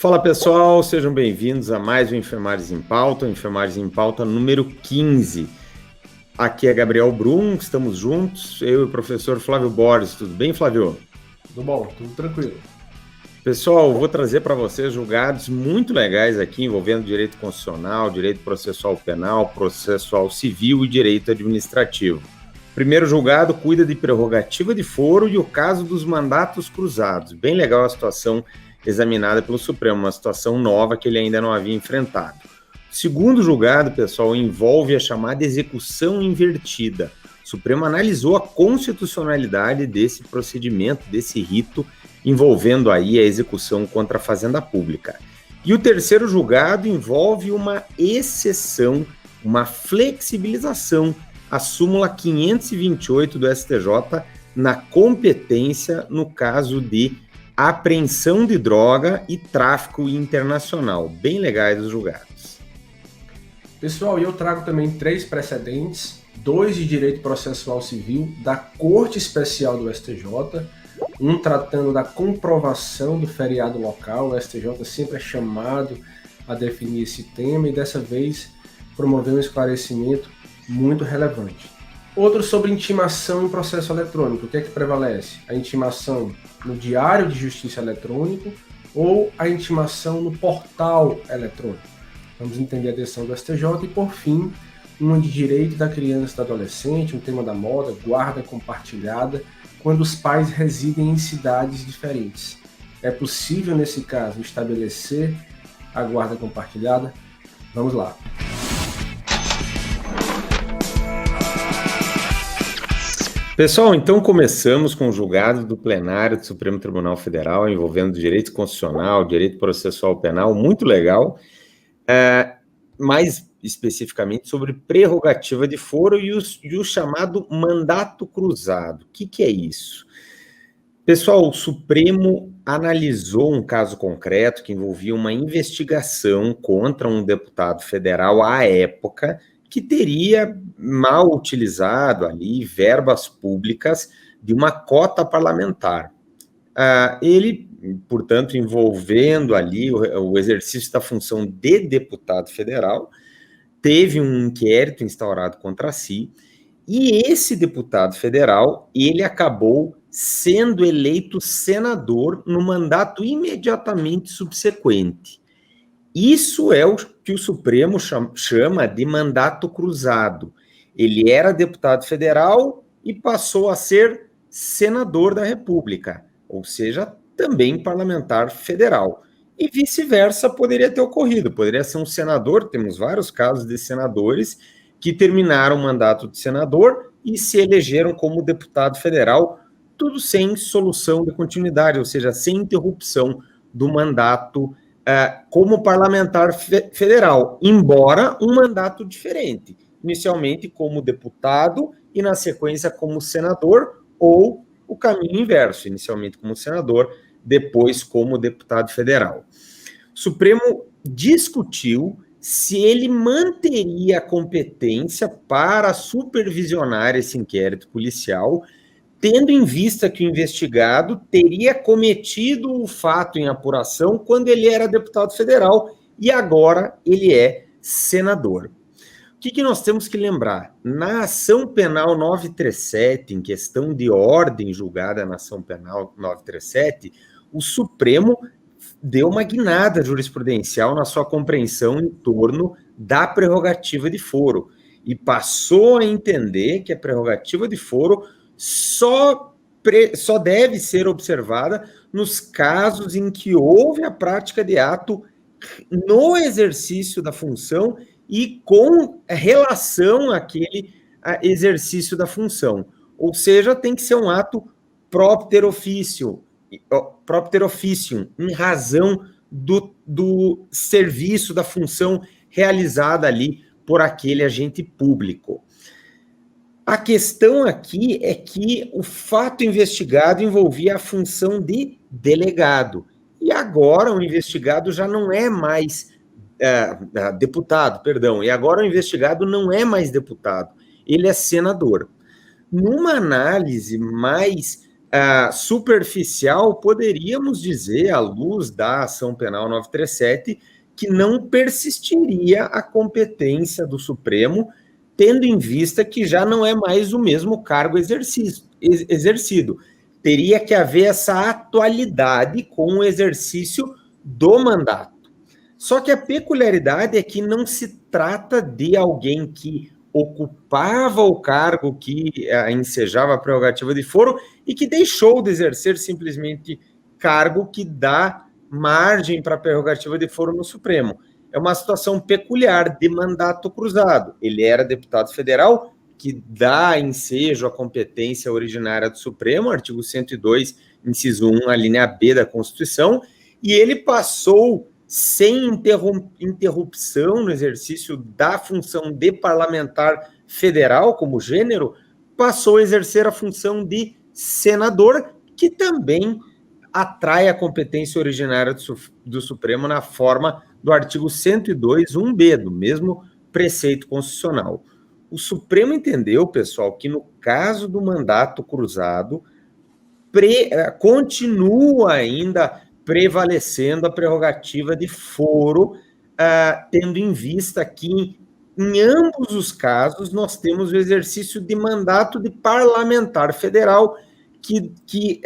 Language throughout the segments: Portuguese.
Fala pessoal, sejam bem-vindos a mais um Enfermagens em Pauta, Enfermagens em Pauta número 15. Aqui é Gabriel Brum, estamos juntos, eu e o professor Flávio Borges. Tudo bem, Flávio? Tudo bom, tudo tranquilo. Pessoal, vou trazer para vocês julgados muito legais aqui envolvendo direito constitucional, direito processual penal, processual civil e direito administrativo. O primeiro julgado cuida de prerrogativa de foro e o caso dos mandatos cruzados. Bem legal a situação examinada pelo Supremo, uma situação nova que ele ainda não havia enfrentado. O segundo julgado, pessoal, envolve a chamada execução invertida. O Supremo analisou a constitucionalidade desse procedimento, desse rito, envolvendo aí a execução contra a Fazenda Pública. E o terceiro julgado envolve uma exceção, uma flexibilização, a súmula 528 do STJ na competência no caso de apreensão de droga e tráfico internacional. Bem legais os julgados. Pessoal, eu trago também 3 precedentes, 2 de direito processual civil da Corte Especial do STJ, um tratando da comprovação do feriado local. O STJ sempre é chamado a definir esse tema e dessa vez promoveu um esclarecimento muito relevante. Outro sobre intimação em processo eletrônico. O que é que prevalece? A intimação no Diário de Justiça eletrônico ou a intimação no portal eletrônico? Vamos entender a decisão do STJ e, por fim, uma de direito da criança e do adolescente, um tema da moda, guarda compartilhada, quando os pais residem em cidades diferentes. É possível, nesse caso, estabelecer a guarda compartilhada? Vamos lá. Pessoal, então começamos com o julgado do plenário do Supremo Tribunal Federal envolvendo direito constitucional, direito processual penal, muito legal, mais especificamente sobre prerrogativa de foro e o chamado mandato cruzado. O que é isso? Pessoal, o Supremo analisou um caso concreto que envolvia uma investigação contra um deputado federal à época que teria mal utilizado ali verbas públicas de uma cota parlamentar. Ele, portanto, envolvendo ali o exercício da função de deputado federal, teve um inquérito instaurado contra si, e esse deputado federal, ele acabou sendo eleito senador no mandato imediatamente subsequente. Isso é o que o Supremo chama de mandato cruzado. Ele era deputado federal e passou a ser senador da República, ou seja, também parlamentar federal. E vice-versa poderia ter ocorrido, poderia ser um senador, temos vários casos de senadores que terminaram o mandato de senador e se elegeram como deputado federal, tudo sem solução de continuidade, ou seja, sem interrupção do mandato como parlamentar federal, embora um mandato diferente, inicialmente como deputado e na sequência como senador, ou o caminho inverso, inicialmente como senador, depois como deputado federal. O Supremo discutiu se ele manteria a competência para supervisionar esse inquérito policial, tendo em vista que o investigado teria cometido o fato em apuração quando ele era deputado federal e agora ele é senador. O que nós temos que lembrar? Na ação penal 937, em questão de ordem julgada na ação penal 937, o Supremo deu uma guinada jurisprudencial na sua compreensão em torno da prerrogativa de foro e passou a entender que a prerrogativa de foro só deve ser observada nos casos em que houve a prática de ato no exercício da função e com relação àquele exercício da função. Ou seja, tem que ser um ato propter officium, em razão do serviço, da função realizada ali por aquele agente público. A questão aqui é que o fato investigado envolvia a função de delegado. E agora o investigado já não é mais deputado, perdão. E agora o investigado não é mais deputado, ele é senador. Numa análise mais superficial, poderíamos dizer, à luz da ação penal 937, que não persistiria a competência do Supremo, tendo em vista que já não é mais o mesmo cargo exercido. Teria que haver essa atualidade com o exercício do mandato. Só que a peculiaridade é que não se trata de alguém que ocupava o cargo que ensejava a prerrogativa de foro e que deixou de exercer simplesmente cargo que dá margem para a prerrogativa de foro no Supremo. É uma situação peculiar de mandato cruzado. Ele era deputado federal, que dá ensejo à competência originária do Supremo, artigo 102, inciso 1, a linha B da Constituição, e ele passou sem interrupção no exercício da função de parlamentar federal como gênero, passou a exercer a função de senador, que também atrai a competência originária do Supremo na forma do artigo 102, 1b, do mesmo preceito constitucional. O Supremo entendeu, pessoal, que no caso do mandato cruzado, continua ainda prevalecendo a prerrogativa de foro, tendo em vista que, em ambos os casos, nós temos o exercício de mandato de parlamentar federal que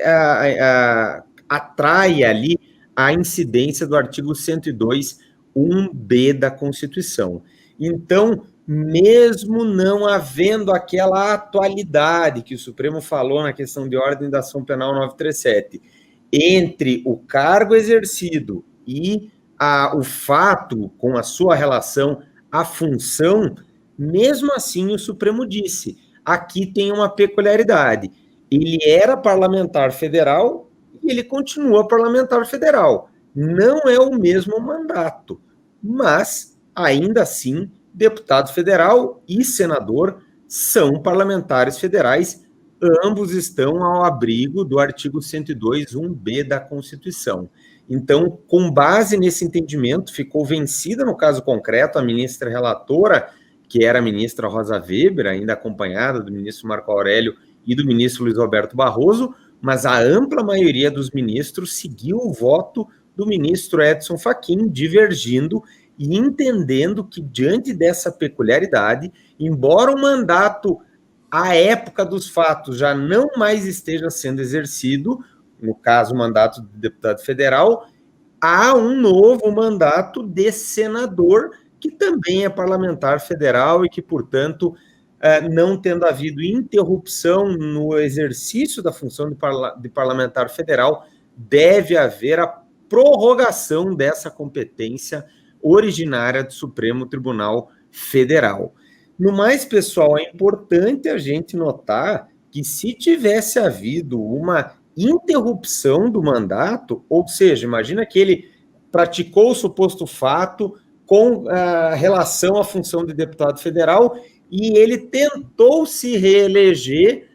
atrai ali a incidência do artigo 102, 1b da Constituição. Então, mesmo não havendo aquela atualidade que o Supremo falou na questão de ordem da ação penal 937, entre o cargo exercido e o fato com a sua relação à função, mesmo assim o Supremo disse, aqui tem uma peculiaridade, ele era parlamentar federal e ele continua parlamentar federal, não é o mesmo mandato, mas ainda assim deputado federal e senador são parlamentares federais, ambos estão ao abrigo do artigo 102, 1b da Constituição. Então, com base nesse entendimento, ficou vencida no caso concreto a ministra relatora, que era a ministra Rosa Weber, ainda acompanhada do ministro Marco Aurélio e do ministro Luiz Roberto Barroso, mas a ampla maioria dos ministros seguiu o voto do ministro Edson Fachin, divergindo e entendendo que, diante dessa peculiaridade, embora o mandato, à época dos fatos, já não mais esteja sendo exercido, no caso, o mandato de deputado federal, há um novo mandato de senador, que também é parlamentar federal e que, portanto, não tendo havido interrupção no exercício da função de parlamentar federal, deve haver a prorrogação dessa competência originária do Supremo Tribunal Federal. No mais, pessoal, é importante a gente notar que se tivesse havido uma interrupção do mandato, ou seja, imagina que ele praticou o suposto fato com relação à função de deputado federal e ele tentou se reeleger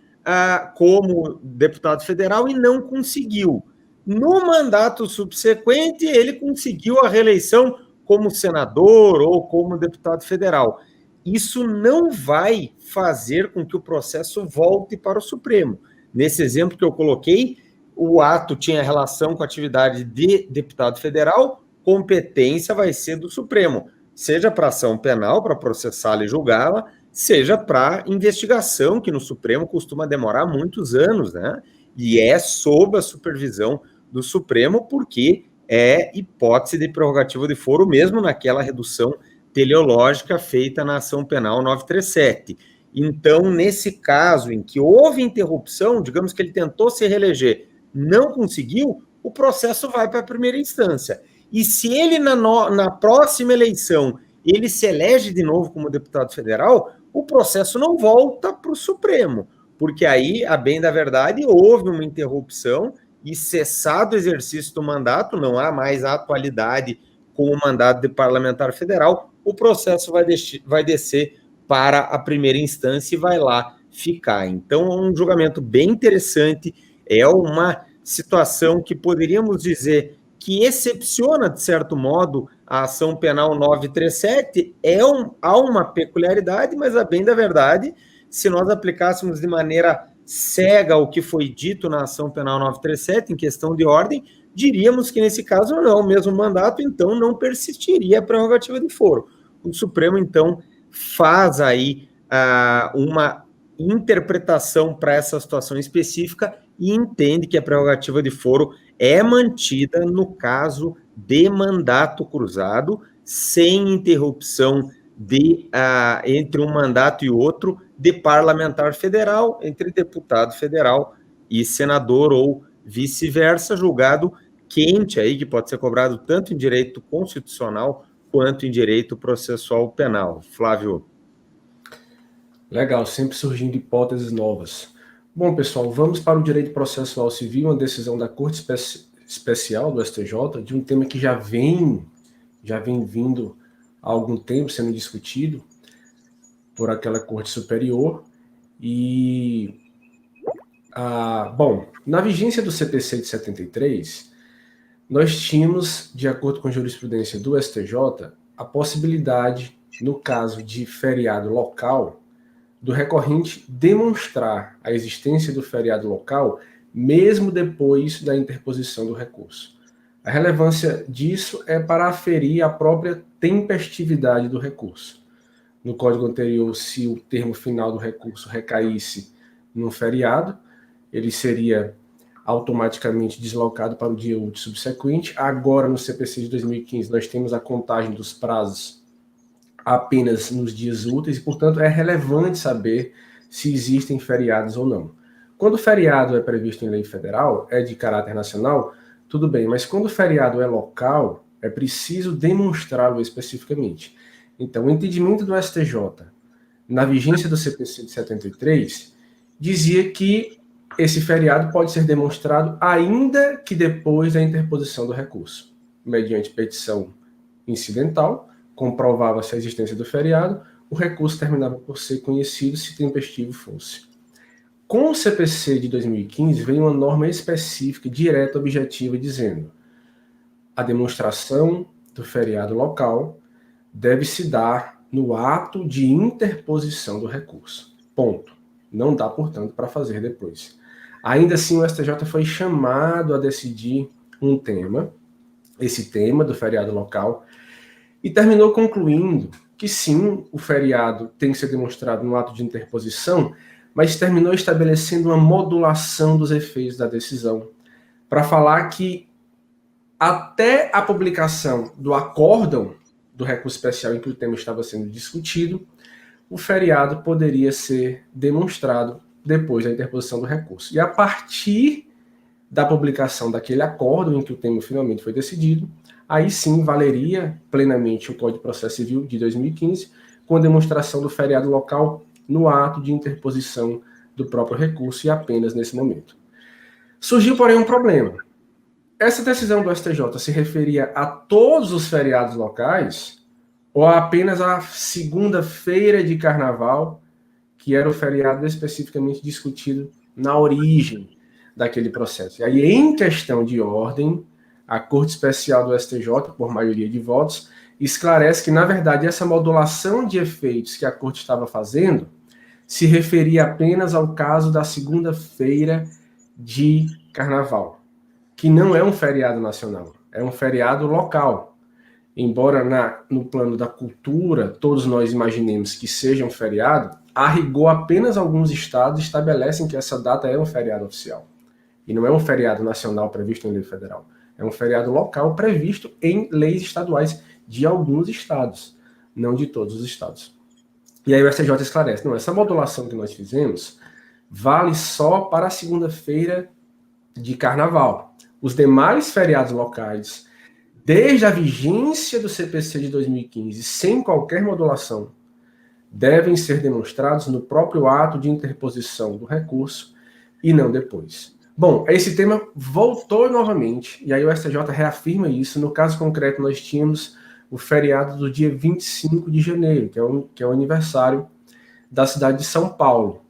como deputado federal e não conseguiu. No mandato subsequente, ele conseguiu a reeleição como senador ou como deputado federal. Isso não vai fazer com que o processo volte para o Supremo. Nesse exemplo que eu coloquei, o ato tinha relação com a atividade de deputado federal, competência vai ser do Supremo, seja para ação penal, para processá-la e julgá-la, seja para investigação, que no Supremo costuma demorar muitos anos, né? E é sob a supervisão do Supremo, porque é hipótese de prerrogativa de foro, mesmo naquela redução teleológica feita na ação penal 937. Então, nesse caso em que houve interrupção, digamos que ele tentou se reeleger, não conseguiu, o processo vai para a primeira instância. E se ele, na próxima eleição, ele se elege de novo como deputado federal, o processo não volta para o Supremo, porque aí, a bem da verdade, houve uma interrupção e cessado o exercício do mandato, não há mais a atualidade com o mandato de parlamentar federal, o processo vai descer para a primeira instância e vai lá ficar. Então, é um julgamento bem interessante, é uma situação que poderíamos dizer que excepciona, de certo modo, a ação penal 937, há uma peculiaridade, mas, a bem da verdade, se nós aplicássemos de maneira cega ao que foi dito na ação penal 937 em questão de ordem, diríamos que nesse caso não é o mesmo mandato, então não persistiria a prerrogativa de foro. O Supremo, então, faz aí uma interpretação para essa situação específica e entende que a prerrogativa de foro é mantida no caso de mandato cruzado, sem interrupção entre um mandato e outro, de parlamentar federal, entre deputado federal e senador, ou vice-versa, julgado quente aí, que pode ser cobrado tanto em direito constitucional quanto em direito processual penal. Flávio. Legal, sempre surgindo hipóteses novas. Bom, pessoal, vamos para o direito processual civil, uma decisão da Corte Especial do STJ, de um tema que já vem vindo há algum tempo sendo discutido por aquela Corte Superior. E, bom, na vigência do CPC de 73, nós tínhamos, de acordo com a jurisprudência do STJ, a possibilidade, no caso de feriado local, do recorrente demonstrar a existência do feriado local, mesmo depois da interposição do recurso. A relevância disso é para aferir a própria tempestividade do recurso. No código anterior, se o termo final do recurso recaísse num feriado, ele seria automaticamente deslocado para o dia útil subsequente. Agora, no CPC de 2015, nós temos a contagem dos prazos apenas nos dias úteis e, portanto, é relevante saber se existem feriados ou não. Quando o feriado é previsto em lei federal, é de caráter nacional, tudo bem, mas quando o feriado é local, é preciso demonstrá-lo especificamente. Então, o entendimento do STJ, na vigência do CPC de 73, dizia que esse feriado pode ser demonstrado ainda que depois da interposição do recurso, mediante petição incidental, comprovava-se a existência do feriado, o recurso terminava por ser conhecido se tempestivo fosse. Com o CPC de 2015, veio uma norma específica, direta, objetiva, dizendo: a demonstração do feriado local deve se dar no ato de interposição do recurso. Ponto. Não dá, portanto, para fazer depois. Ainda assim, o STJ foi chamado a decidir um tema, esse tema do feriado local, e terminou concluindo que sim, o feriado tem que ser demonstrado no ato de interposição, mas terminou estabelecendo uma modulação dos efeitos da decisão, para falar que até a publicação do acórdão do recurso especial em que o tema estava sendo discutido, o feriado poderia ser demonstrado depois da interposição do recurso. E a partir da publicação daquele acórdão em que o tema finalmente foi decidido, aí sim valeria plenamente o Código de Processo Civil de 2015, com a demonstração do feriado local no ato de interposição do próprio recurso e apenas nesse momento. Surgiu, porém, um problema. Essa decisão do STJ se referia a todos os feriados locais ou apenas a segunda-feira de carnaval, que era o feriado especificamente discutido na origem daquele processo? E aí, em questão de ordem, a Corte Especial do STJ, por maioria de votos, esclarece que, na verdade, essa modulação de efeitos que a Corte estava fazendo se referia apenas ao caso da segunda-feira de carnaval, que não é um feriado nacional, é um feriado local. Embora no plano da cultura todos nós imaginemos que seja um feriado, a rigor apenas alguns estados estabelecem que essa data é um feriado oficial. E não é um feriado nacional previsto em lei federal. É um feriado local previsto em leis estaduais de alguns estados, não de todos os estados. E aí o STJ esclarece, não, essa modulação que nós fizemos vale só para a segunda-feira de carnaval. Os demais feriados locais, desde a vigência do CPC de 2015, sem qualquer modulação, devem ser demonstrados no próprio ato de interposição do recurso e não depois. Bom, esse tema voltou novamente, e aí o STJ reafirma isso. No caso concreto, nós tínhamos o feriado do dia 25 de janeiro, que é o aniversário da cidade de São Paulo.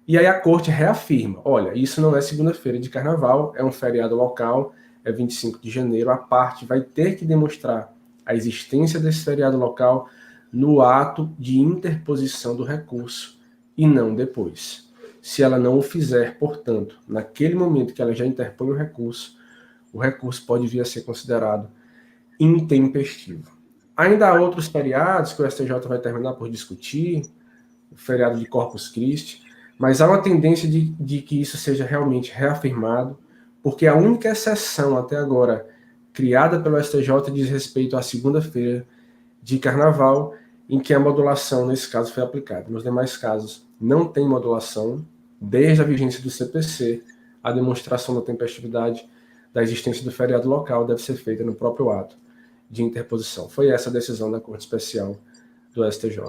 E aí a Corte reafirma, olha, isso não é segunda-feira de carnaval, é um feriado local, é 25 de janeiro, a parte vai ter que demonstrar a existência desse feriado local no ato de interposição do recurso, e não depois. Se ela não o fizer, portanto, naquele momento que ela já interpõe o recurso pode vir a ser considerado intempestivo. Ainda há outros feriados que o STJ vai terminar por discutir, o feriado de Corpus Christi, mas há uma tendência de que isso seja realmente reafirmado, porque a única exceção até agora criada pelo STJ diz respeito à segunda-feira de carnaval, em que a modulação nesse caso foi aplicada. Nos demais casos, não tem modulação, desde a vigência do CPC, a demonstração da tempestividade da existência do feriado local deve ser feita no próprio ato de interposição. Foi essa a decisão da Corte Especial do STJ.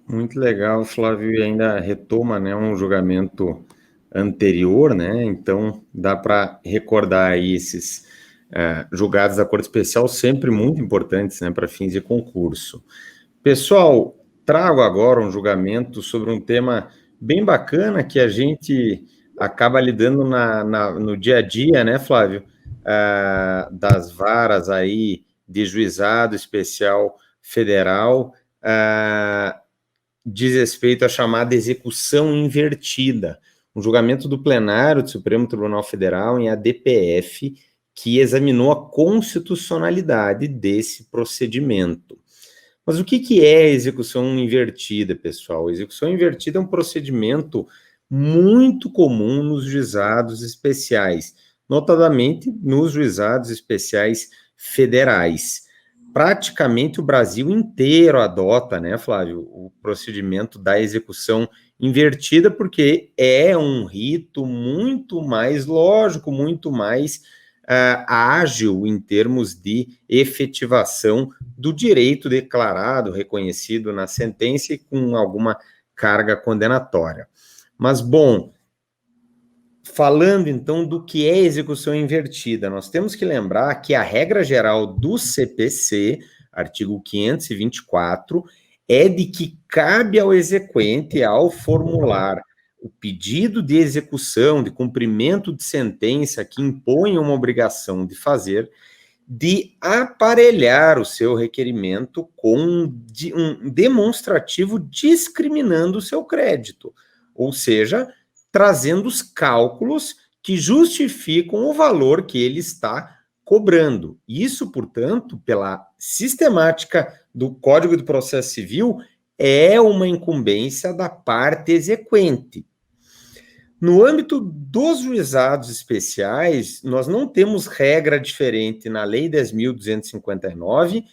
Muito legal, Flávio, e ainda retoma, né, um julgamento anterior, né, então dá para recordar aí esses julgados da Corte Especial, sempre muito importantes, né, para fins de concurso. Pessoal, trago agora um julgamento sobre um tema bem bacana que a gente acaba lidando no dia a dia, né, Flávio, das varas aí de juizado especial federal, diz respeito à chamada execução invertida, um julgamento do plenário do Supremo Tribunal Federal em ADPF, que examinou a constitucionalidade desse procedimento. Mas o que é execução invertida, pessoal? A execução invertida é um procedimento muito comum nos juizados especiais, notadamente nos juizados especiais federais. Praticamente o Brasil inteiro adota, né, Flávio, o procedimento da execução invertida, porque é um rito muito mais lógico, muito mais ágil em termos de efetivação do direito declarado, reconhecido na sentença e com alguma carga condenatória. Mas, bom, falando então do que é execução invertida, nós temos que lembrar que a regra geral do CPC, artigo 524, é de que cabe ao exequente, ao formular o pedido de execução, de cumprimento de sentença que impõe uma obrigação de fazer, de aparelhar o seu requerimento com um demonstrativo discriminando o seu crédito, ou seja, trazendo os cálculos que justificam o valor que ele está cobrando. Isso, portanto, pela sistemática do Código de Processo Civil, é uma incumbência da parte exequente. No âmbito dos juizados especiais, nós não temos regra diferente na Lei 10.259,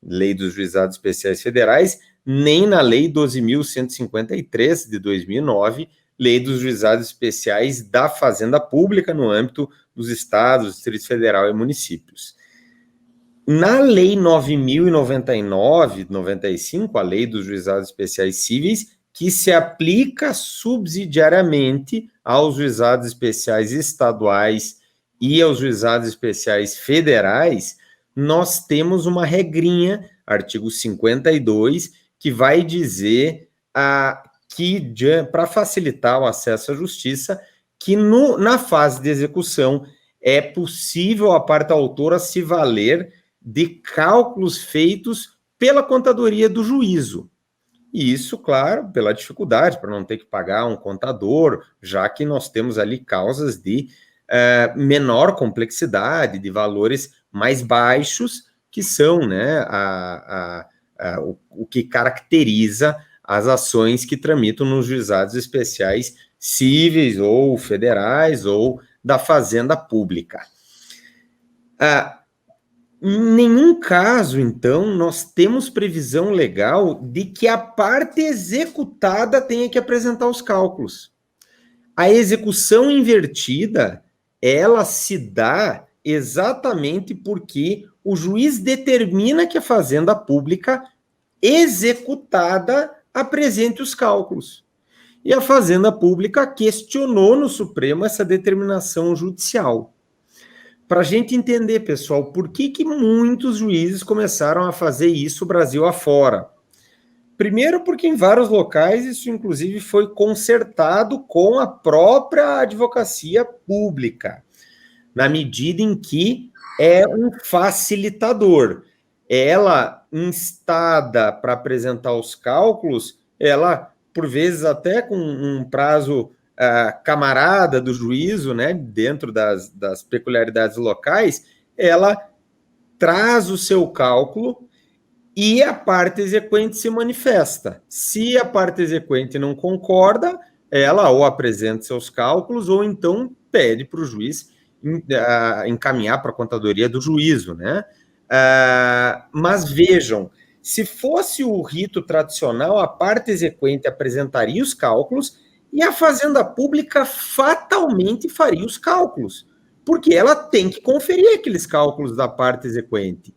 Lei dos Juizados Especiais Federais, nem na Lei 12.153, de 2009, Lei dos Juizados Especiais da Fazenda Pública no âmbito dos estados, Distrito Federal e municípios. Na Lei 9.099, 95, a Lei dos Juizados Especiais Cíveis, que se aplica subsidiariamente aos juizados especiais estaduais e aos juizados especiais federais, nós temos uma regrinha, artigo 52, que vai dizer que, para facilitar o acesso à justiça, que na fase de execução é possível a parte autora se valer de cálculos feitos pela contadoria do juízo. E isso, claro, pela dificuldade, para não ter que pagar um contador, já que nós temos ali causas de menor complexidade, de valores mais baixos, que são, né, o que caracteriza as ações que tramitam nos juizados especiais cíveis ou federais ou da Fazenda Pública. Em nenhum caso, então, nós temos previsão legal de que a parte executada tenha que apresentar os cálculos. A execução invertida, ela se dá exatamente porque o juiz determina que a Fazenda Pública executada apresente os cálculos. E a Fazenda Pública questionou no Supremo essa determinação judicial. Para a gente entender, pessoal, por que muitos juízes começaram a fazer isso Brasil afora? Primeiro, porque em vários locais isso, inclusive, foi consertado com a própria advocacia pública, na medida em que é um facilitador. Ela, instada para apresentar os cálculos, ela por vezes até com um prazo camarada do juízo, né, dentro das peculiaridades locais, ela traz o seu cálculo e a parte exequente se manifesta. Se a parte exequente não concorda, ela ou apresenta seus cálculos ou então pede para o juiz encaminhar para a contadoria do juízo, né? Mas vejam, se fosse o rito tradicional, a parte exequente apresentaria os cálculos e a Fazenda Pública fatalmente faria os cálculos, porque ela tem que conferir aqueles cálculos da parte exequente.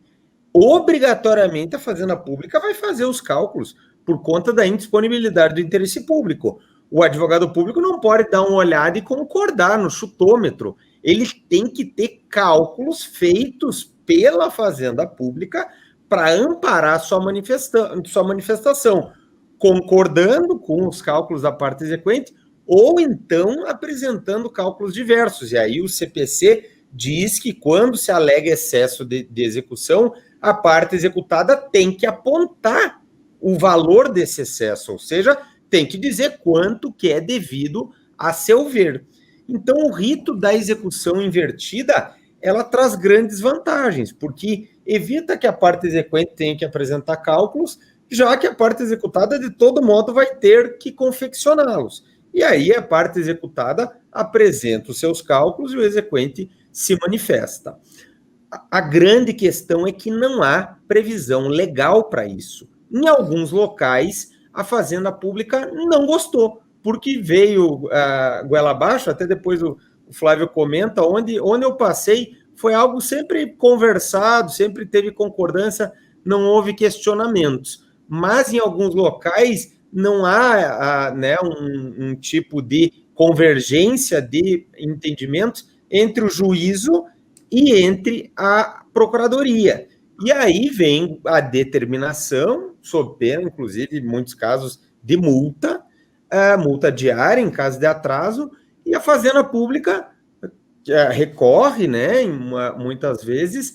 Obrigatoriamente a Fazenda Pública vai fazer os cálculos por conta da indisponibilidade do interesse público. O advogado público não pode dar uma olhada e concordar no chutômetro. Ele tem que ter cálculos feitos pela Fazenda Pública para amparar sua manifestação, concordando com os cálculos da parte exequente ou então apresentando cálculos diversos. E aí o CPC diz que quando se alega excesso de execução, a parte executada tem que apontar o valor desse excesso, ou seja, tem que dizer quanto que é devido a seu ver. Então, o rito da execução invertida, ela traz grandes vantagens, porque evita que a parte exequente tenha que apresentar cálculos, já que a parte executada, de todo modo, vai ter que confeccioná-los. E aí, a parte executada apresenta os seus cálculos e o exequente se manifesta. A grande questão é que não há previsão legal para isso. Em alguns locais, a Fazenda Pública não gostou, porque veio goela abaixo, até depois o Flávio comenta, onde eu passei, foi algo sempre conversado, sempre teve concordância, não houve questionamentos. Mas em alguns locais não há um tipo de convergência de entendimentos entre o juízo e entre a procuradoria. E aí vem a determinação, sob pena, inclusive, em muitos casos, de multa diária em caso de atraso, e a Fazenda Pública recorre, né, muitas vezes,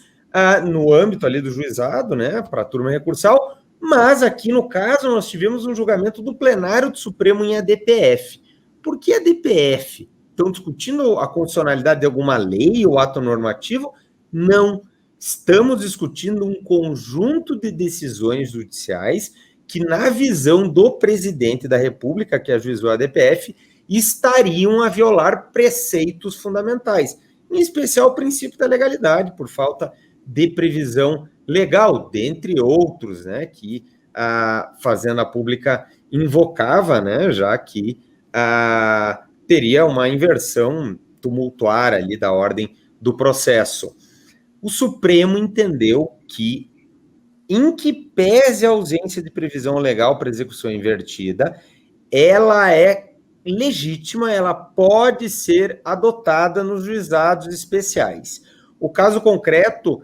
no âmbito ali do juizado, né, para a turma recursal, mas aqui no caso nós tivemos um julgamento do plenário do Supremo em ADPF. Por que ADPF? Estão discutindo a constitucionalidade de alguma lei ou ato normativo? Não. Estamos discutindo um conjunto de decisões judiciais que, na visão do presidente da República, que ajuizou a ADPF, estariam a violar preceitos fundamentais, em especial o princípio da legalidade, por falta de previsão legal, dentre outros, né, que a Fazenda Pública invocava, né, já que teria uma inversão tumultuária ali da ordem do processo. O Supremo entendeu que, em que pese a ausência de previsão legal para execução invertida, ela é legítima, ela pode ser adotada nos juizados especiais. O caso concreto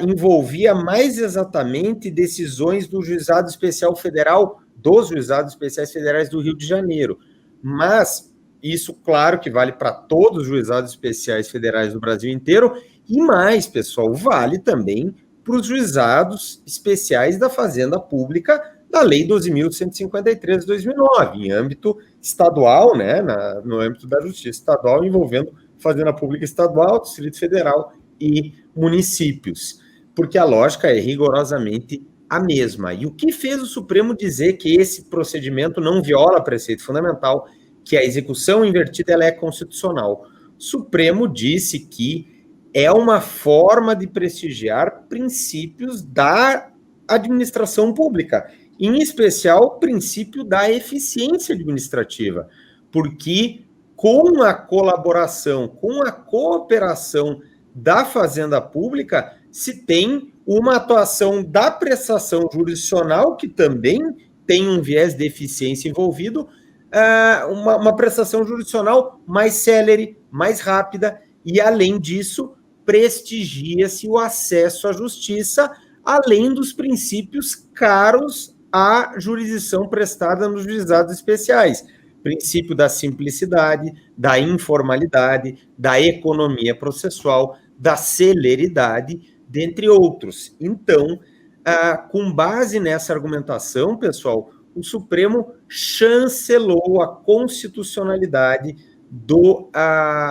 envolvia mais exatamente decisões do Juizado Especial Federal, dos Juizados Especiais Federais do Rio de Janeiro, mas isso, claro, que vale para todos os Juizados Especiais Federais do Brasil inteiro, e mais, pessoal, vale também para os Juizados Especiais da Fazenda Pública da Lei 12.153 de 2009, em âmbito estadual, né, no âmbito da Justiça Estadual, envolvendo Fazenda Pública Estadual, Distrito Federal e municípios, porque a lógica é rigorosamente a mesma. E o que fez o Supremo dizer que esse procedimento não viola preceito fundamental, que a execução invertida ela é constitucional? O Supremo disse que é uma forma de prestigiar princípios da administração pública, em especial o princípio da eficiência administrativa, porque com a colaboração, com a cooperação da Fazenda Pública, se tem uma atuação da prestação jurisdicional, que também tem um viés de eficiência envolvido, uma prestação jurisdicional mais célere, mais rápida, e, além disso, prestigia-se o acesso à justiça, além dos princípios caros à jurisdição prestada nos juizados especiais. Princípio da simplicidade, da informalidade, da economia processual, da celeridade, dentre outros. Então, com base nessa argumentação, pessoal, o Supremo chancelou a constitucionalidade do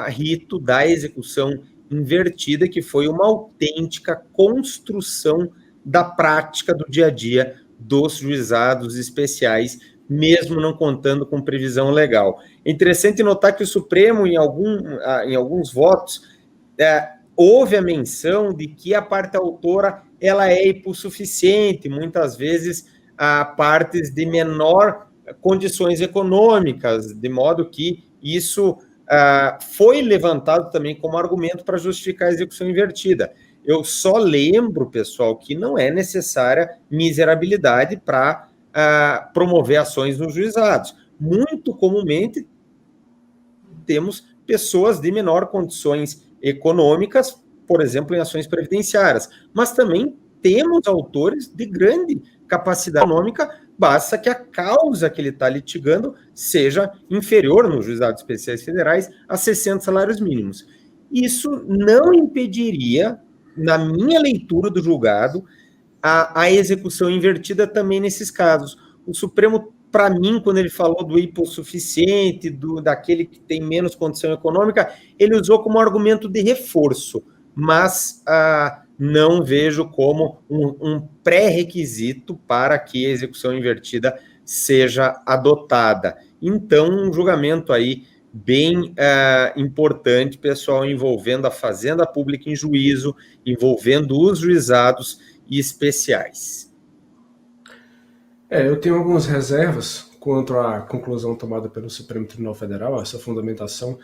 rito da execução invertida, que foi uma autêntica construção da prática do dia a dia dos juizados especiais, mesmo não contando com previsão legal. É interessante notar que o Supremo, em alguns votos, houve a menção de que a parte autora ela é hipossuficiente, muitas vezes a partes de menor condições econômicas, de modo que isso foi levantado também como argumento para justificar a execução invertida. Eu só lembro, pessoal, que não é necessária miserabilidade para promover ações nos juizados. Muito comumente temos pessoas de menor condições econômicas, por exemplo, em ações previdenciárias, mas também temos autores de grande capacidade econômica, basta que a causa que ele está litigando seja inferior nos juizados especiais federais a 60 salários mínimos. Isso não impediria, na minha leitura do julgado, a execução invertida também nesses casos. O Supremo, para mim, quando ele falou do hipossuficiente, daquele que tem menos condição econômica, ele usou como argumento de reforço, mas não vejo como um pré-requisito para que a execução invertida seja adotada. Então, um julgamento aí bem importante, pessoal, envolvendo a Fazenda Pública em juízo, envolvendo os juizados especiais. Eu tenho algumas reservas quanto à conclusão tomada pelo Supremo Tribunal Federal, essa fundamentação.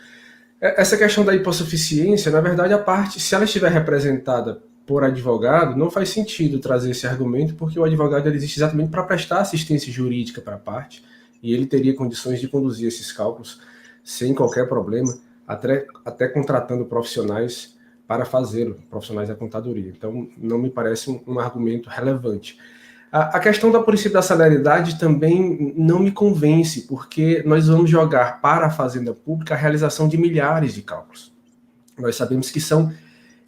Essa questão da hipossuficiência, na verdade, a parte, se ela estiver representada por advogado, não faz sentido trazer esse argumento, porque o advogado ele existe exatamente para prestar assistência jurídica para a parte, e ele teria condições de conduzir esses cálculos sem qualquer problema, até contratando profissionais para fazê-lo, profissionais da contadoria. Então, não me parece um argumento relevante. A questão do princípio da celeridade também não me convence, porque nós vamos jogar para a Fazenda Pública a realização de milhares de cálculos. Nós sabemos que são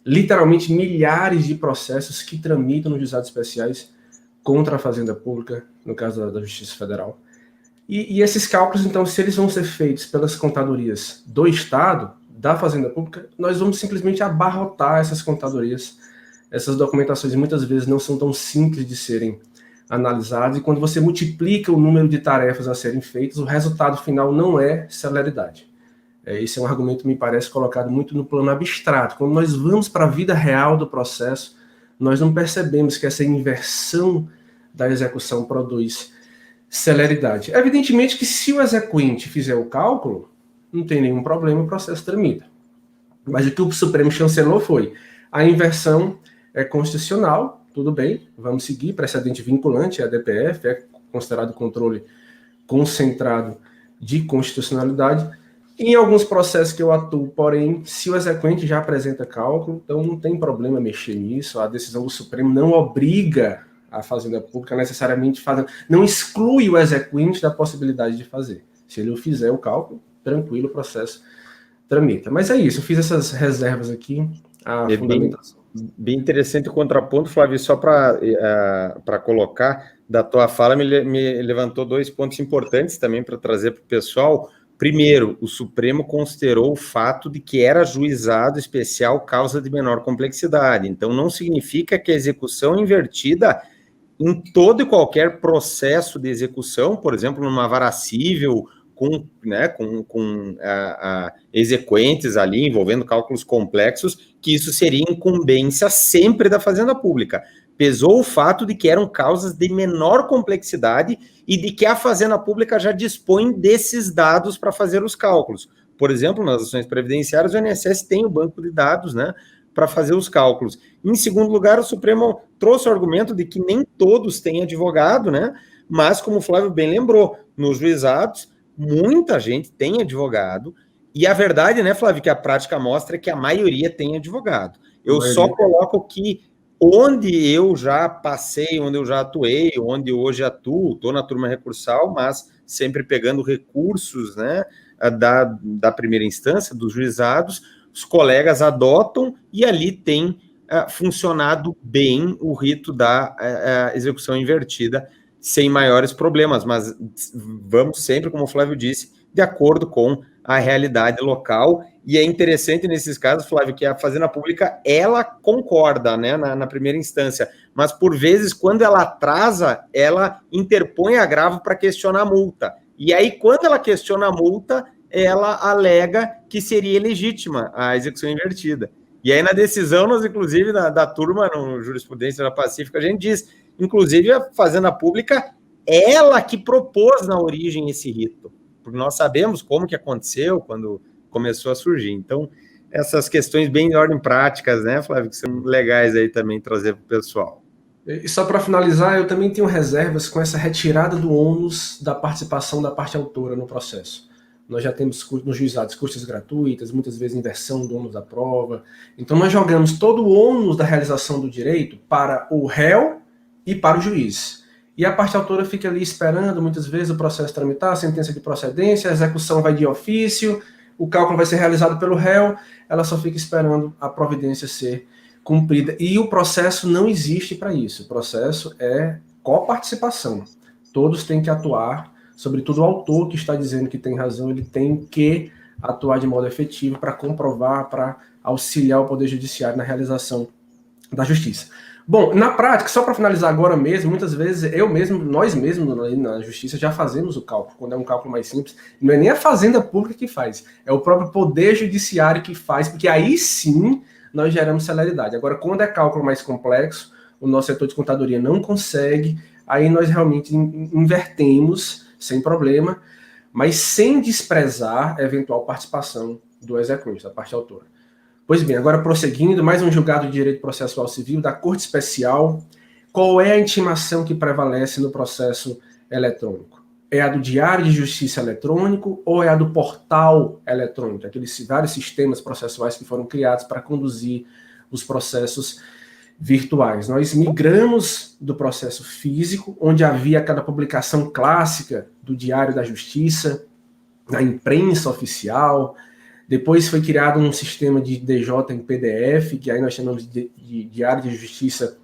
literalmente milhares de processos que tramitam nos juizados especiais contra a Fazenda Pública, no caso da Justiça Federal. E esses cálculos, então, se eles vão ser feitos pelas contadorias do Estado, da Fazenda Pública, nós vamos simplesmente abarrotar essas contadorias. Essas documentações muitas vezes não são tão simples de serem analisadas, e quando você multiplica o número de tarefas a serem feitas, o resultado final não é celeridade. Esse é um argumento que me parece colocado muito no plano abstrato. Quando nós vamos para a vida real do processo, nós não percebemos que essa inversão da execução produz celeridade. Evidentemente que se o exequente fizer o cálculo, não tem nenhum problema, o processo tramita. Mas o que o Supremo chancelou foi a inversão é constitucional, tudo bem, vamos seguir, precedente vinculante, a DPF, é considerado controle concentrado de constitucionalidade. Em alguns processos que eu atuo, porém, se o exequente já apresenta cálculo, então não tem problema mexer nisso, a decisão do Supremo não obriga a Fazenda Pública necessariamente fazer, não exclui o exequente da possibilidade de fazer. Se ele fizer o cálculo, tranquilo, o processo tramita. Mas é isso, eu fiz essas reservas aqui, a fundamentação. Bem interessante o contraponto, Flávio, só para colocar da tua fala, me levantou 2 pontos importantes também para trazer para o pessoal. Primeiro, o Supremo considerou o fato de que era juizado especial causa de menor complexidade. Então, não significa que a execução invertida em todo e qualquer processo de execução, por exemplo, numa vara cível, com exequentes ali, envolvendo cálculos complexos, que isso seria incumbência sempre da Fazenda Pública. Pesou o fato de que eram causas de menor complexidade e de que a Fazenda Pública já dispõe desses dados para fazer os cálculos. Por exemplo, nas ações previdenciárias, o INSS tem o banco de dados, né, para fazer os cálculos. Em segundo lugar, o Supremo trouxe o argumento de que nem todos têm advogado, né, mas, como o Flávio bem lembrou, nos juizados, muita gente tem advogado, e a verdade, né, Flávio, que a prática mostra que a maioria tem advogado. Eu só coloco que onde eu já passei, onde eu já atuei, onde hoje atuo, estou na turma recursal, mas sempre pegando recursos, né, da primeira instância, dos juizados, os colegas adotam e ali tem funcionado bem o rito da execução invertida, sem maiores problemas, mas vamos sempre, como o Flávio disse, de acordo com a realidade local. E é interessante nesses casos, Flávio, que a Fazenda Pública, ela concorda, né, na primeira instância, mas por vezes, quando ela atrasa, ela interpõe agravo para questionar a multa. E aí, quando ela questiona a multa, ela alega que seria legítima a execução invertida. E aí, na decisão, nós, inclusive, da turma, no Jurisprudência da Pacífica, a gente diz, inclusive, a Fazenda Pública, ela que propôs na origem esse rito, porque nós sabemos como que aconteceu quando começou a surgir. Então, essas questões bem de ordem práticas, né, Flávio, que são legais aí também trazer para o pessoal. E só para finalizar, eu também tenho reservas com essa retirada do ônus da participação da parte autora no processo. Nós já temos nos juizados custas gratuitas, muitas vezes inversão do ônus da prova. Então nós jogamos todo o ônus da realização do direito para o réu e para o juiz. E a parte autora fica ali esperando, muitas vezes, o processo tramitar, a sentença de procedência, a execução vai de ofício, o cálculo vai ser realizado pelo réu, ela só fica esperando a providência ser cumprida. E o processo não existe para isso. O processo é coparticipação. Todos têm que atuar, sobretudo o autor que está dizendo que tem razão, ele tem que atuar de modo efetivo para comprovar, para auxiliar o Poder Judiciário na realização da justiça. Bom, na prática, só para finalizar agora mesmo, muitas vezes nós mesmos na justiça já fazemos o cálculo, quando é um cálculo mais simples, não é nem a Fazenda Pública que faz, é o próprio Poder Judiciário que faz, porque aí sim nós geramos celeridade. Agora, quando é cálculo mais complexo, o nosso setor de contadoria não consegue, aí nós realmente invertemos sem problema, mas sem desprezar a eventual participação do exequente, da parte autora. Pois bem, agora prosseguindo, mais um julgado de direito processual civil da Corte Especial. Qual é a intimação que prevalece no processo eletrônico? É a do Diário de Justiça eletrônico ou é a do portal eletrônico? Aqueles vários sistemas processuais que foram criados para conduzir os processos virtuais. Nós migramos do processo físico, onde havia aquela publicação clássica do Diário da Justiça, na imprensa oficial. Depois foi criado um sistema de DJ em PDF, que aí nós chamamos de Diário de Justiça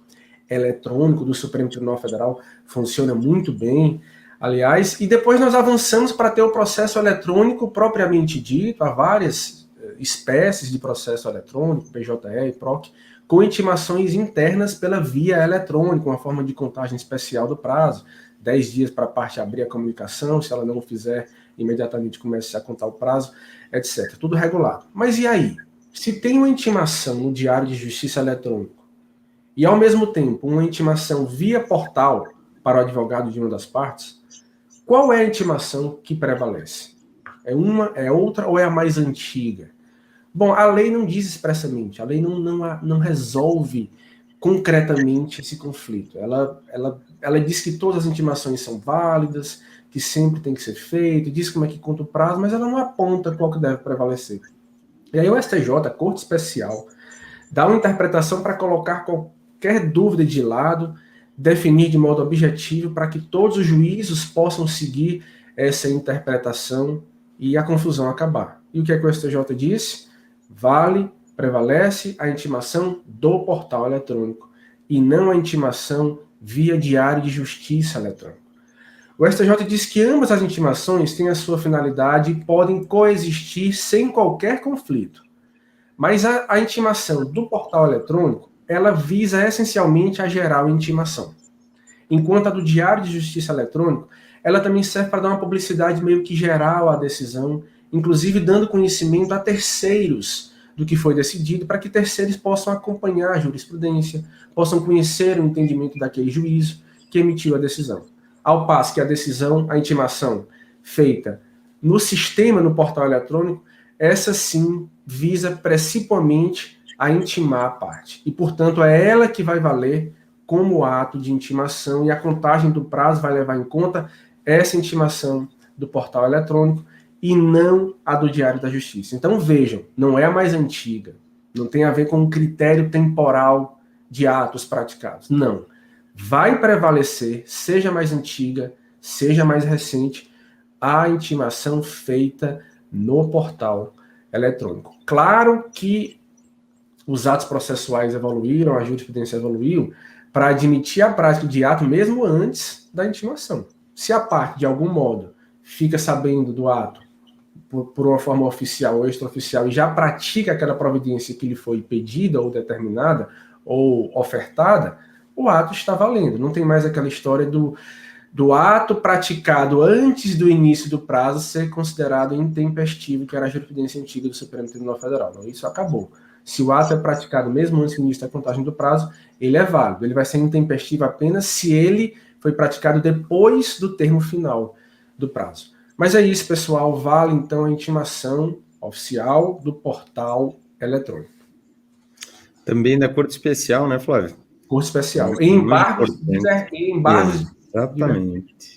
eletrônico do Supremo Tribunal Federal. Funciona muito bem, aliás. E depois nós avançamos para ter o processo eletrônico propriamente dito, há várias espécies de processo eletrônico, PJE e PROC, com intimações internas pela via eletrônica, uma forma de contagem especial do prazo, 10 dias para a parte abrir a comunicação, se ela não fizer, imediatamente começa a contar o prazo, etc. Tudo regulado. Mas e aí? Se tem uma intimação no Diário de Justiça eletrônico e, ao mesmo tempo, uma intimação via portal para o advogado de uma das partes, qual é a intimação que prevalece? É uma, é outra ou é a mais antiga? Bom, a lei não diz expressamente, a lei não resolve concretamente esse conflito. Ela diz que todas as intimações são válidas, que sempre tem que ser feito, diz como é que conta o prazo, mas ela não aponta qual que deve prevalecer. E aí o STJ, a Corte Especial, dá uma interpretação para colocar qualquer dúvida de lado, definir de modo objetivo para que todos os juízos possam seguir essa interpretação e a confusão acabar. E o que é que o STJ disse? Prevalece a intimação do portal eletrônico e não a intimação via Diário de Justiça eletrônico. O STJ diz que ambas as intimações têm a sua finalidade e podem coexistir sem qualquer conflito. Mas a intimação do portal eletrônico, ela visa essencialmente a geral intimação. Enquanto a do Diário de Justiça eletrônico, ela também serve para dar uma publicidade meio que geral à decisão, inclusive dando conhecimento a terceiros do que foi decidido, para que terceiros possam acompanhar a jurisprudência, possam conhecer o entendimento daquele juízo que emitiu a decisão. Ao passo que a decisão, a intimação feita no sistema, no portal eletrônico, essa sim visa principalmente a intimar a parte. E, portanto, é ela que vai valer como ato de intimação e a contagem do prazo vai levar em conta essa intimação do portal eletrônico e não a do Diário da Justiça. Então, vejam, não é a mais antiga, não tem a ver com um critério temporal de atos praticados. Não. Vai prevalecer, seja mais antiga, seja mais recente, a intimação feita no portal eletrônico. Claro que os atos processuais evoluíram, a jurisprudência evoluiu, para admitir a prática de ato mesmo antes da intimação. Se a parte, de algum modo, fica sabendo do ato por uma forma oficial ou extraoficial e já pratica aquela providência que lhe foi pedida ou determinada ou ofertada, o ato está valendo. Não tem mais aquela história do ato praticado antes do início do prazo ser considerado intempestivo, que era a jurisprudência antiga do Supremo Tribunal Federal. Não, isso acabou. Se o ato é praticado mesmo antes do início da contagem do prazo, ele é válido. Ele vai ser intempestivo apenas se ele foi praticado depois do termo final do prazo. Mas é isso, pessoal. Vale, então, a intimação oficial do portal eletrônico. Também da Corte Especial, né, Flávio? Corte Especial. E embargos.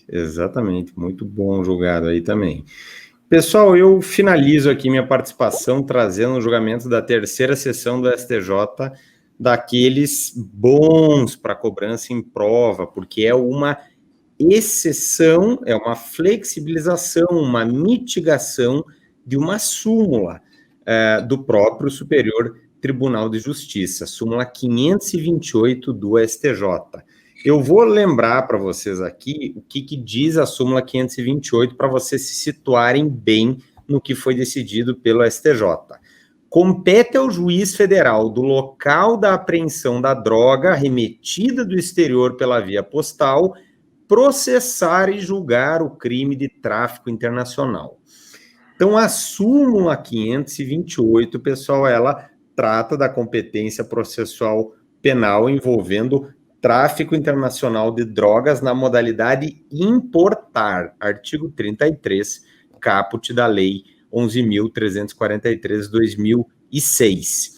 Exatamente. Muito bom julgado aí também. Pessoal, eu finalizo aqui minha participação trazendo o julgamento da terceira sessão do STJ, daqueles bons para cobrança em prova, porque é uma exceção, é uma flexibilização, uma mitigação de uma súmula do próprio Superior Tribunal de Justiça, súmula 528 do STJ. Eu vou lembrar para vocês aqui o que diz a súmula 528 para vocês se situarem bem no que foi decidido pelo STJ. Compete ao juiz federal do local da apreensão da droga remetida do exterior pela via postal processar e julgar o crime de tráfico internacional. Então, a súmula 528, pessoal, ela trata da competência processual penal envolvendo tráfico internacional de drogas na modalidade importar, artigo 33, caput da Lei 11.343/2006.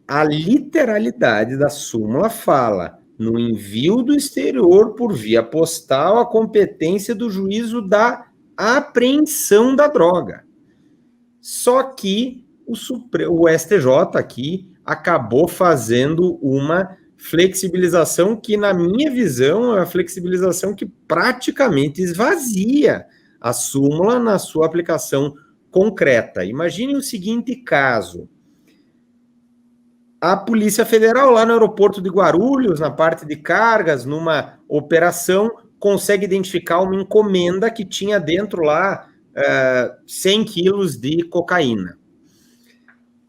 A literalidade da súmula fala: no envio do exterior por via postal, a competência do juízo da apreensão da droga. Só que o STJ aqui acabou fazendo uma flexibilização que, na minha visão, é uma flexibilização que praticamente esvazia a súmula na sua aplicação concreta. Imagine o seguinte caso: a Polícia Federal, lá no aeroporto de Guarulhos, na parte de cargas, numa operação, consegue identificar uma encomenda que tinha dentro lá 100 quilos de cocaína.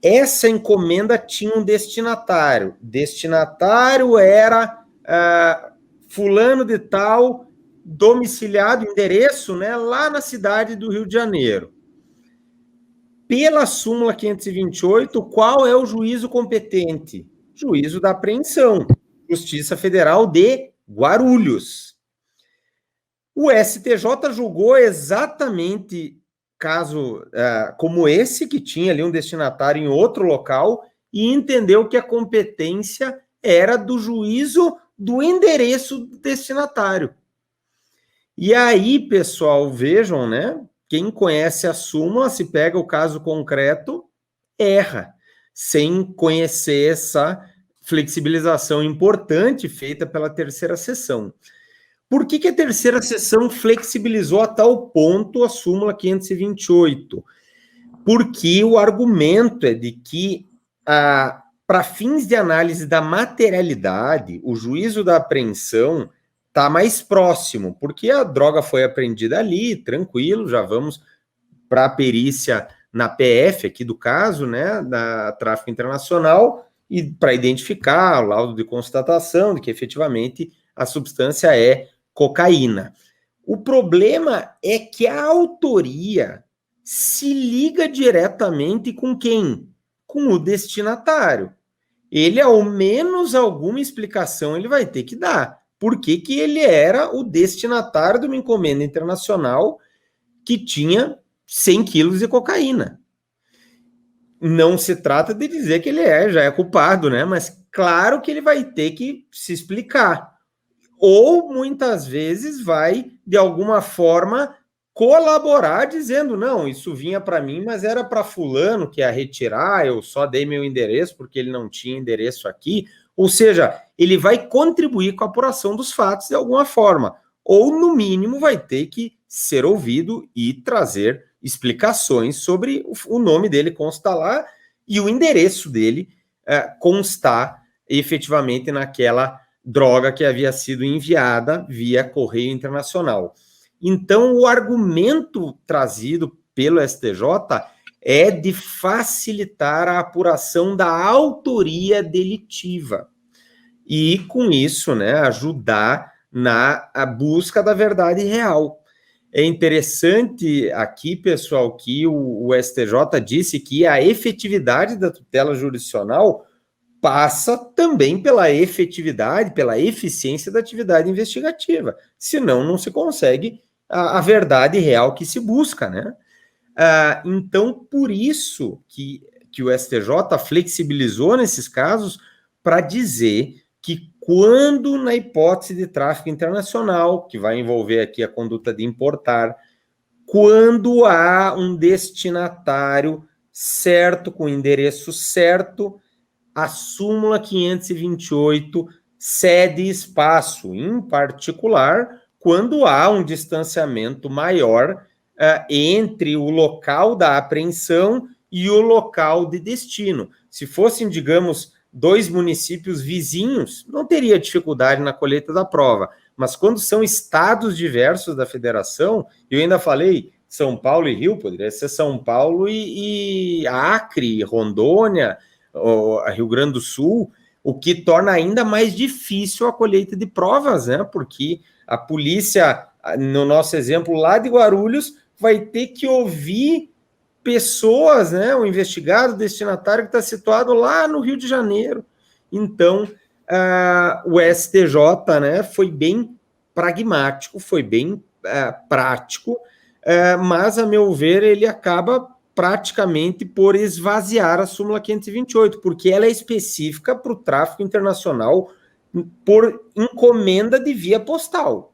Essa encomenda tinha um destinatário. Destinatário era fulano de tal, domiciliado, endereço, né, lá na cidade do Rio de Janeiro. Pela súmula 528, qual é o juízo competente? Juízo da apreensão, Justiça Federal de Guarulhos. O STJ julgou exatamente caso como esse, que tinha ali um destinatário em outro local, e entendeu que a competência era do juízo do endereço do destinatário. E aí, pessoal, vejam, né? Quem conhece a súmula, se pega o caso concreto, erra, sem conhecer essa flexibilização importante feita pela terceira sessão. Por que a terceira sessão flexibilizou a tal ponto a súmula 528? Porque o argumento é de que, para fins de análise da materialidade, o juízo da apreensão está mais próximo, porque a droga foi apreendida ali, tranquilo, já vamos para a perícia na PF aqui do caso, né, da tráfico internacional, e para identificar o laudo de constatação de que efetivamente a substância é cocaína. O problema é que a autoria se liga diretamente com quem? Com o destinatário. Ele, ao menos alguma explicação, ele vai ter que dar. Por que ele era o destinatário de uma encomenda internacional que tinha 100 quilos de cocaína. Não se trata de dizer que ele já é culpado, né? Mas claro que ele vai ter que se explicar. Ou, muitas vezes, vai, de alguma forma, colaborar dizendo, não, isso vinha para mim, mas era para fulano que ia retirar, eu só dei meu endereço porque ele não tinha endereço aqui. Ou seja, ele vai contribuir com a apuração dos fatos de alguma forma. Ou, no mínimo, vai ter que ser ouvido e trazer explicações sobre o nome dele constar lá e o endereço dele constar efetivamente naquela droga que havia sido enviada via correio internacional. Então, o argumento trazido pelo STJ é de facilitar a apuração da autoria delitiva e, com isso, né, ajudar na busca da verdade real. É interessante aqui, pessoal, que o STJ disse que a efetividade da tutela jurisdicional passa também pela efetividade, pela eficiência da atividade investigativa. Senão, não se consegue a verdade real que se busca, né? Então, por isso que o STJ flexibilizou nesses casos para dizer que quando, na hipótese de tráfico internacional, que vai envolver aqui a conduta de importar, quando há um destinatário certo, com endereço certo, a súmula 528 cede espaço, em particular, quando há um distanciamento maior entre o local da apreensão e o local de destino. Se fossem, digamos, 2 municípios vizinhos, não teria dificuldade na colheita da prova. Mas quando são estados diversos da federação, eu ainda falei São Paulo e Rio, poderia ser São Paulo e Acre, Rondônia, Rio Grande do Sul, o que torna ainda mais difícil a colheita de provas, né? Porque a polícia, no nosso exemplo lá de Guarulhos, vai ter que ouvir pessoas, né? O investigado, o destinatário que está situado lá no Rio de Janeiro. Então, o STJ, né, foi bem pragmático, foi bem prático, mas, a meu ver, ele acaba praticamente por esvaziar a súmula 528, porque ela é específica para o tráfico internacional por encomenda de via postal.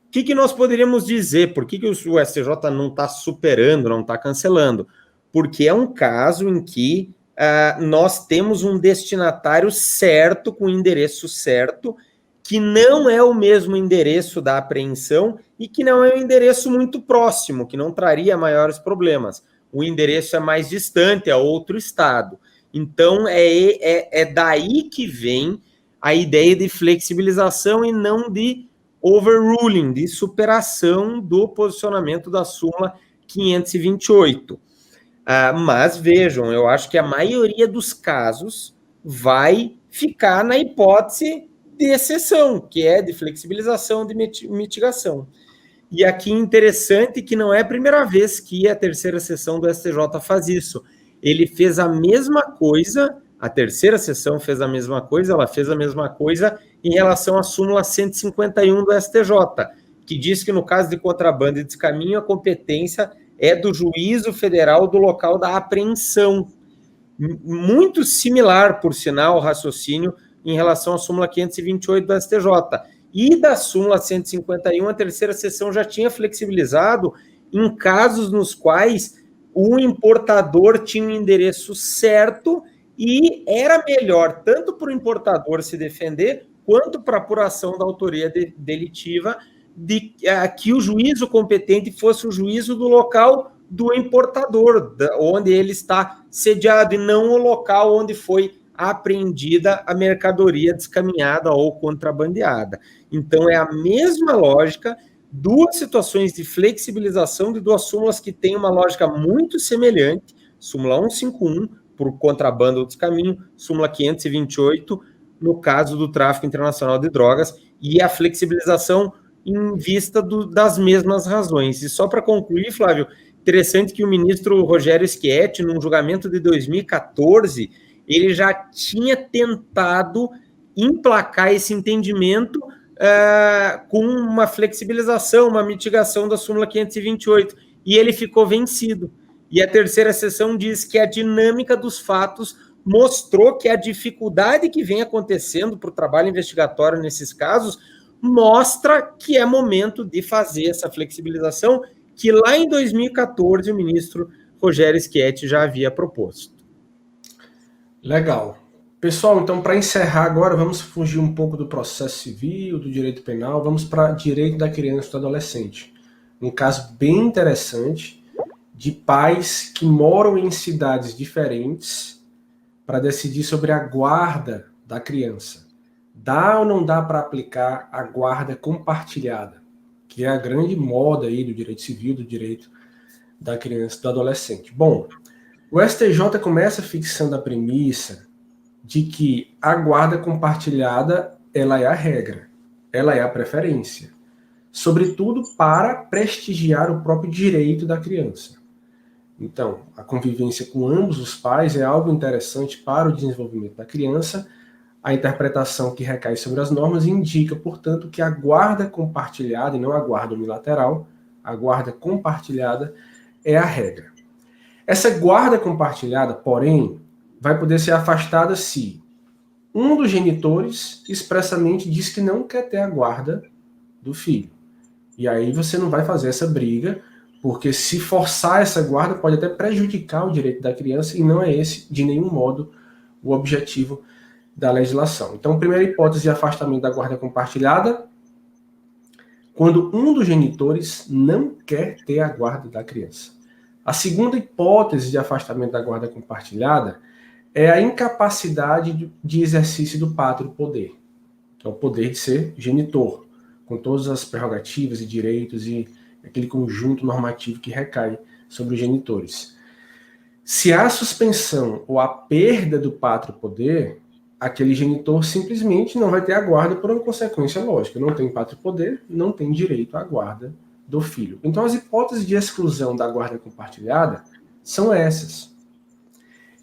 O que nós poderíamos dizer? Por que o STJ não está superando, não está cancelando? Porque é um caso em que nós temos um destinatário certo, com endereço certo, que não é o mesmo endereço da apreensão e que não é um endereço muito próximo, que não traria maiores problemas. O endereço é mais distante, é outro estado. Então, é daí que vem a ideia de flexibilização e não de overruling, de superação do posicionamento da súmula 528. Mas, vejam, eu acho que a maioria dos casos vai ficar na hipótese de exceção, que é de flexibilização, de mitigação. E aqui interessante que não é a primeira vez que a terceira sessão do STJ faz isso. Ele fez a mesma coisa, a terceira sessão fez a mesma coisa, ela fez a mesma coisa em relação à súmula 151 do STJ, que diz que no caso de contrabando e descaminho, a competência é do juízo federal do local da apreensão. Muito similar, por sinal, o raciocínio em relação à súmula 528 do STJ. E da súmula 151, a terceira sessão já tinha flexibilizado em casos nos quais o importador tinha um endereço certo e era melhor tanto para o importador se defender quanto para a apuração da autoria delitiva de que o juízo competente fosse o juízo do local do importador, onde ele está sediado, e não o local onde foi apreendida a mercadoria descaminhada ou contrabandeada. Então, é a mesma lógica, duas situações de flexibilização de duas súmulas que têm uma lógica muito semelhante, súmula 151, por contrabando ou descaminho, súmula 528, no caso do tráfico internacional de drogas, e a flexibilização em vista das mesmas razões. E só para concluir, Flávio, interessante que o ministro Rogério Schietti, num julgamento de 2014, ele já tinha tentado emplacar esse entendimento com uma flexibilização, uma mitigação da súmula 528, e ele ficou vencido. E a terceira sessão diz que a dinâmica dos fatos mostrou que a dificuldade que vem acontecendo para o trabalho investigatório nesses casos mostra que é momento de fazer essa flexibilização que lá em 2014 o ministro Rogério Schietti já havia proposto. Legal. Pessoal, então para encerrar agora, vamos fugir um pouco do processo civil, do direito penal, vamos para direito da criança e do adolescente. Um caso bem interessante de pais que moram em cidades diferentes para decidir sobre a guarda da criança. Dá ou não dá para aplicar a guarda compartilhada, que é a grande moda aí do direito civil, do direito da criança e do adolescente? Bom, o STJ começa fixando a premissa de que a guarda compartilhada ela é a regra, ela é a preferência, sobretudo para prestigiar o próprio direito da criança. Então, a convivência com ambos os pais é algo interessante para o desenvolvimento da criança. A interpretação que recai sobre as normas indica, portanto, que a guarda compartilhada, e não a guarda unilateral, a guarda compartilhada é a regra. Essa guarda compartilhada, porém, vai poder ser afastada se um dos genitores expressamente diz que não quer ter a guarda do filho. E aí você não vai fazer essa briga, porque se forçar essa guarda pode até prejudicar o direito da criança, e não é esse, de nenhum modo, o objetivo da legislação. Então, primeira hipótese de afastamento da guarda compartilhada, quando um dos genitores não quer ter a guarda da criança. A segunda hipótese de afastamento da guarda compartilhada é a incapacidade de exercício do pátrio poder, que é o poder de ser genitor, com todas as prerrogativas e direitos e aquele conjunto normativo que recai sobre os genitores. Se há suspensão ou a perda do pátrio poder, aquele genitor simplesmente não vai ter a guarda por uma consequência lógica. Não tem pátrio poder, não tem direito à guarda do filho. Então as hipóteses de exclusão da guarda compartilhada são essas.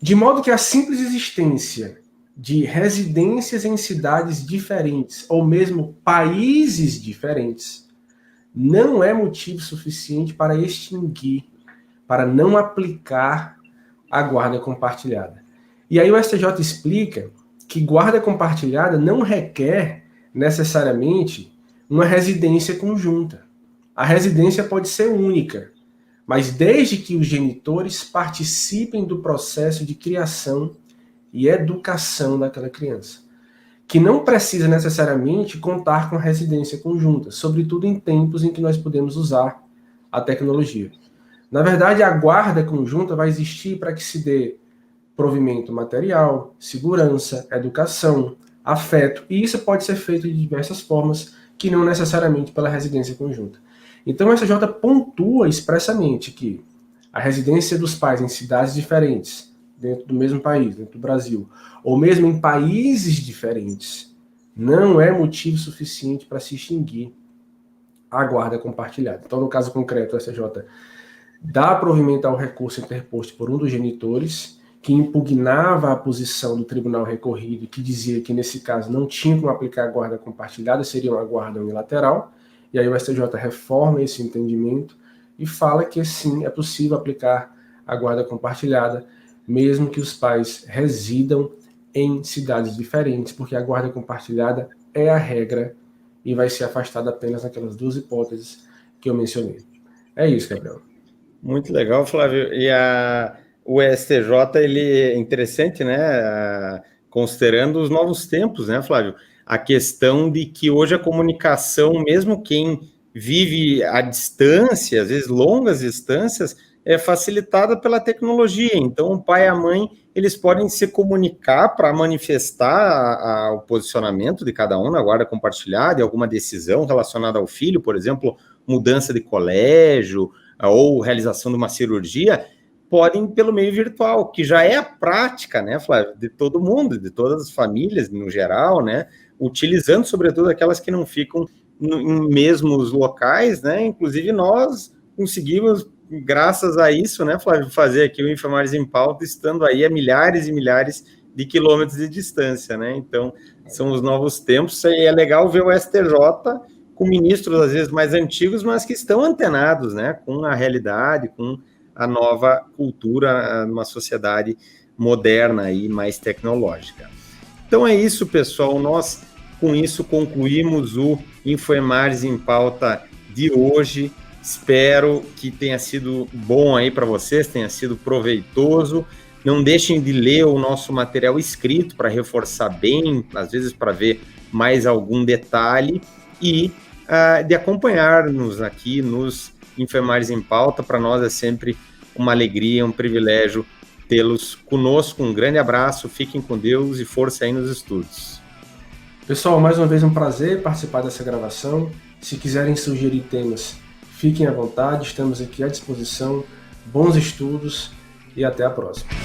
De modo que a simples existência de residências em cidades diferentes, ou mesmo países diferentes, não é motivo suficiente para extinguir, para não aplicar a guarda compartilhada. E aí o STJ explica que guarda compartilhada não requer necessariamente uma residência conjunta. A residência pode ser única, mas desde que os genitores participem do processo de criação e educação daquela criança, que não precisa necessariamente contar com residência conjunta, sobretudo em tempos em que nós podemos usar a tecnologia. Na verdade, a guarda conjunta vai existir para que se dê provimento material, segurança, educação, afeto, e isso pode ser feito de diversas formas, que não necessariamente pela residência conjunta. Então, o STJ pontua expressamente que a residência dos pais em cidades diferentes, dentro do mesmo país, dentro do Brasil, ou mesmo em países diferentes, não é motivo suficiente para se extinguir a guarda compartilhada. Então, no caso concreto, o STJ dá provimento ao recurso interposto por um dos genitores, que impugnava a posição do tribunal recorrido, que dizia que, nesse caso, não tinha como aplicar a guarda compartilhada, seria uma guarda unilateral, e aí o STJ reforma esse entendimento e fala que, sim, é possível aplicar a guarda compartilhada, mesmo que os pais residam em cidades diferentes, porque a guarda compartilhada é a regra e vai ser afastada apenas naquelas duas hipóteses que eu mencionei. É isso, Gabriel. Muito legal, Flávio. E o STJ, ele é interessante, né? Considerando os novos tempos, né, Flávio? A questão de que hoje a comunicação, mesmo quem vive à distância, às vezes longas distâncias, é facilitada pela tecnologia. Então, o pai e a mãe, eles podem se comunicar para manifestar o posicionamento de cada um na guarda compartilhada e alguma decisão relacionada ao filho, por exemplo, mudança de colégio ou realização de uma cirurgia, podem pelo meio virtual, que já é a prática, né, Flávio, de todo mundo, de todas as famílias, no geral, né, utilizando, sobretudo, aquelas que não ficam em mesmos locais, né, inclusive nós conseguimos, graças a isso, né, Flávio, fazer aqui o Enfermagens em Pauta, estando aí a milhares e milhares de quilômetros de distância, né, então são os novos tempos, e é legal ver o STJ com ministros, às vezes, mais antigos, mas que estão antenados, né, com a realidade, com a nova cultura numa sociedade moderna e mais tecnológica. Então é isso, pessoal. Nós, com isso, concluímos o Enfermagens em Pauta de hoje. Espero que tenha sido bom aí para vocês, tenha sido proveitoso. Não deixem de ler o nosso material escrito para reforçar bem, às vezes para ver mais algum detalhe, e de acompanhar-nos aqui nos Enfermagens em Pauta. Para nós é sempre uma alegria, um privilégio tê-los conosco. Um grande abraço, fiquem com Deus e força aí nos estudos. Pessoal, mais uma vez um prazer participar dessa gravação. Se quiserem sugerir temas, fiquem à vontade, estamos aqui à disposição. Bons estudos e até a próxima.